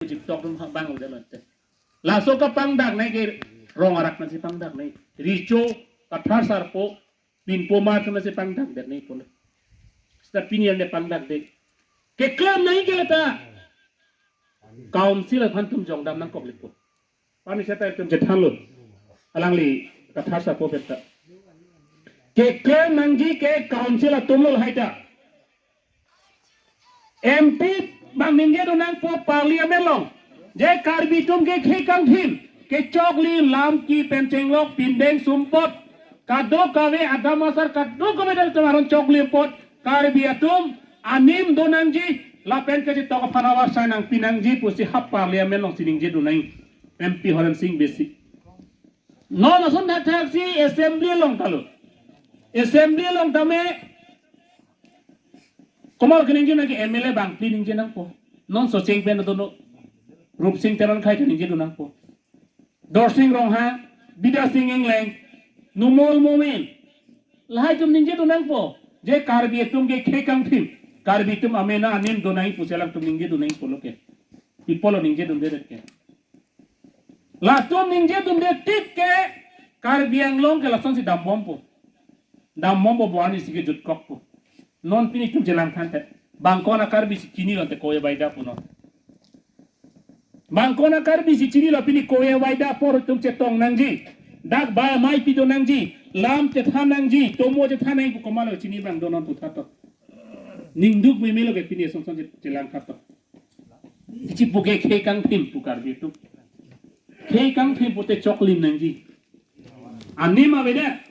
จิตตกลงบางลงได้เลยลาโซก็ปังดักในเกรองอารักนั่นสิปังดักในริโจกัทธาสารโปปินโปมาร์นั่นสิปังดักเด็ดในพลสตาปินีอันเดปังดักเด็กเกเคลมในเกลตาคาวน์ซิลพันธุมจงดำนังกบลิปุปานิชะตาตุมเจ็ดฮัลโหลอลังลีกัทธาสารโปเปตตาเกเคลมนังจีเกคาวน์ซิลตุมโลไฮตาMP bang ninge do nang po parliament long je karbi tum ke khekang thim ke chokli lam ki pencheng lok pindeng sumpot kado kawe adamasar kado kawe dal tamaron chokli pot karbi atum anim do nang ji la pen ke tok phanawar sanang pinang ji pusi hap parliament long sining je do nang MP Horan Singh besi no na son that taxi assembly long talo assembly long tame Komal keninje nagi MLA bang pli ninje nang po non so cheng pen do no rup sing teron khai keninje do nang po dor sing rong ha bida sing engleng numol momen lahai tum ninje do nang po je karbi tum ge khekang thim karbi tum amena anim do nai puselang tum ninje do nai po loke ipolo ninje do de ke la tum ninje do de tik ke karbi ang long ke lason si dam bombo boani sige jut kok po non pini tum jelang kante bangkona karbi si chini lante koye baida puno bangkona karbi si chini lo pini koye baida por tum cetong nangji dak ba mai pido nangji lam cethan nangji tomo cethan nang ku komalo chini bang donon putato ningduk me melo ke pini son jelang kato ichi puke khekang thim pu karbi tu khekang thim pute choklim nangji anima beda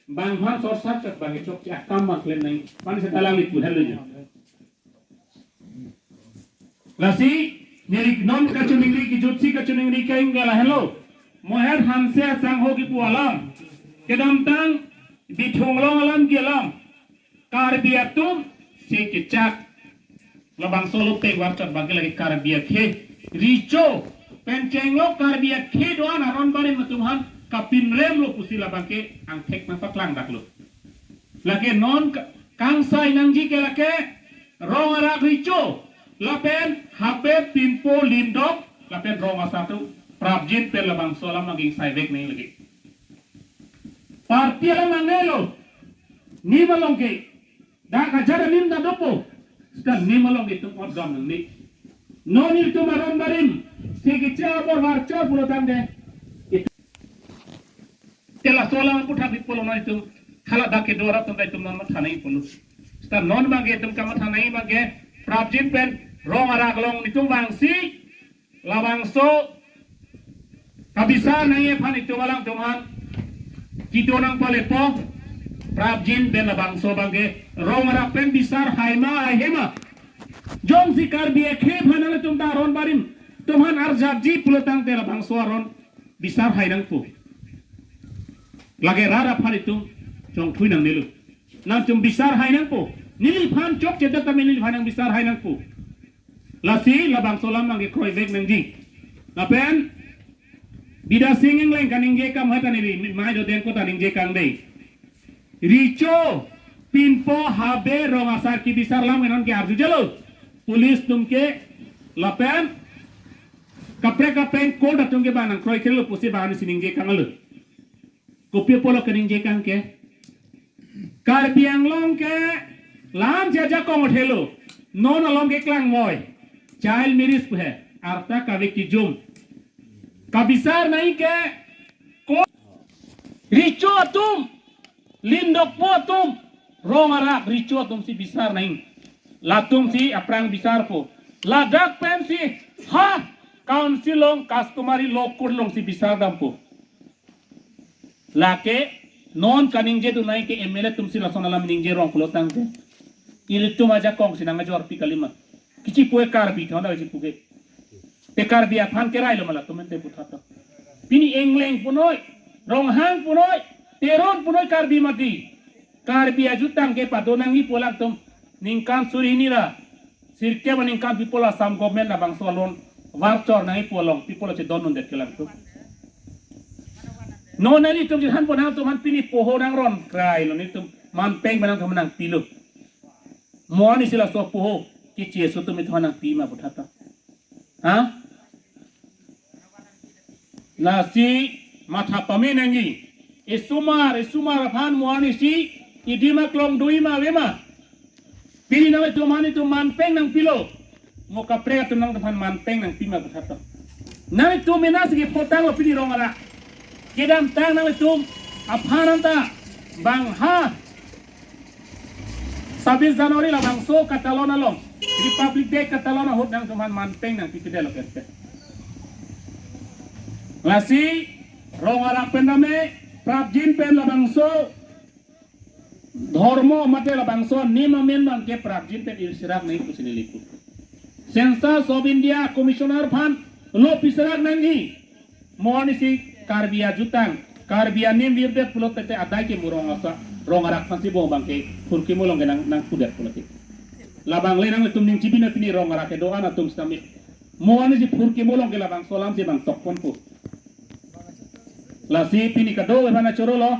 bang han sor sak kat bang chok ya kam mak len nai pan se talang lit pudhal le lasi nerik non ka chuningri ki jutsi ka chuningri ka ingala hello moher hanse sang ho ki pu alam kedam tang bithong long alam ki alam kar biatum se ki chak labang solo pe war chat bang lagi kar bia khe richo penceng lo kar bia khe doan aron barin matumhan kapin rem lo pusila bangke ang tek na patlang daklo lake non kang sai nang ji ke lake rong ara richo lapen hape pinpo lindok lapen rong asatu prabjin pe labang solam maging sai vek nei lagi parti ala mangelo ni malong ke da kajara nim da dopo skan ni malong itu odgam ni non itu maron barim segicha bor warcha pulotan de tela sola putra pipolo na itu khala dake dora tum dai tum non ma thanai polo sta non ma ge tum kama thanai ma ge prabjin pen rong ara glong ni tum bang si lawang so kabisa nai phan itu walang tum han kito nang pale po prabjin ben lawang so bang ge rong ara pen bisar haima ahema jong si kar bi ekhe phanale tum da ron barim tum han arjab ji pulotang te lawang so ron bisar hairang pu lagi rara pan itu cong kui nang nilu nang cum besar hai nang po nili pan cok cetak kami nili pan yang besar hai nang po lasi labang solam nang kroi vek nang ji napen bida singing leng kaning je kam hata nili mai do den ko taning je kang dei richo pinpo habe rong asar ki besar lam enon ke arju jalo pulis tumke lapen kapre kapen ko datung ke banang kroi kelo pusi bahan sining je kang alu Kopi polo kening jekang ke karbiang long ke lam jaja kong thelo non along ke klang moy child miris phe arta kawe ki jum kabisar nahi ke ko richo tum lindok po tum rongara richo tum si bisar nahi latum si aprang bisar po ladak pen si ha council long customary lokur long si bisar dam po lake non kaning je tu naik ke MLA tumsi lason alam ning je rong pulotang ke ilitu maja kong sinanga jor pi kalima kici poe kar bi thona ji puge te kar bi aphan ke railo mala tumen te puthata pini engleng punoi rong hang punoi teron punoi kar bi mati kar bi ajutang ke padonangi polak tum ningkan surini la sirke maningkan pipola sam government na bang solon warchor nai polong pipola che donon det kelang tu no nali tum jihan ponang tum han pini poho nang ron krai lo ni tum man peng manang tum nang pilu mo ni sila so poho ki che so tum it hanang pi ma puthata ha nasi mata pamenangi isumar pan muani si idima klong duima wema pili nawe tu mani tu manpeng nang pilo mo kapre tu nang pan manpeng nang pima besato nawe tu menasi ke potang lo pili rongara kedam tang nawe tu aphananta bang ha 26 Januari lah bangso Katalona long Republic Day Katalona hut nang tuman manpeng nang pitide lo kete lasi rongara pendame prabjin pen la bangso ধর্ম মতে la bangso nima men bang ke prabjin pen irsirak nahi kusini lipu Census of India Commissioner Phan lo pisarak nangi mohon isi karbia jutang karbia nim wirde pulot tete adai ke murong asa rongarak phansi bo bangke furki mulong ke nang kudet puloti labang le nang tum ning cibina pini rongarak ke doa na tum stamit mohon isi furki mulong ke labang solam si bang tokpon pu lasi pini kado bana chorolo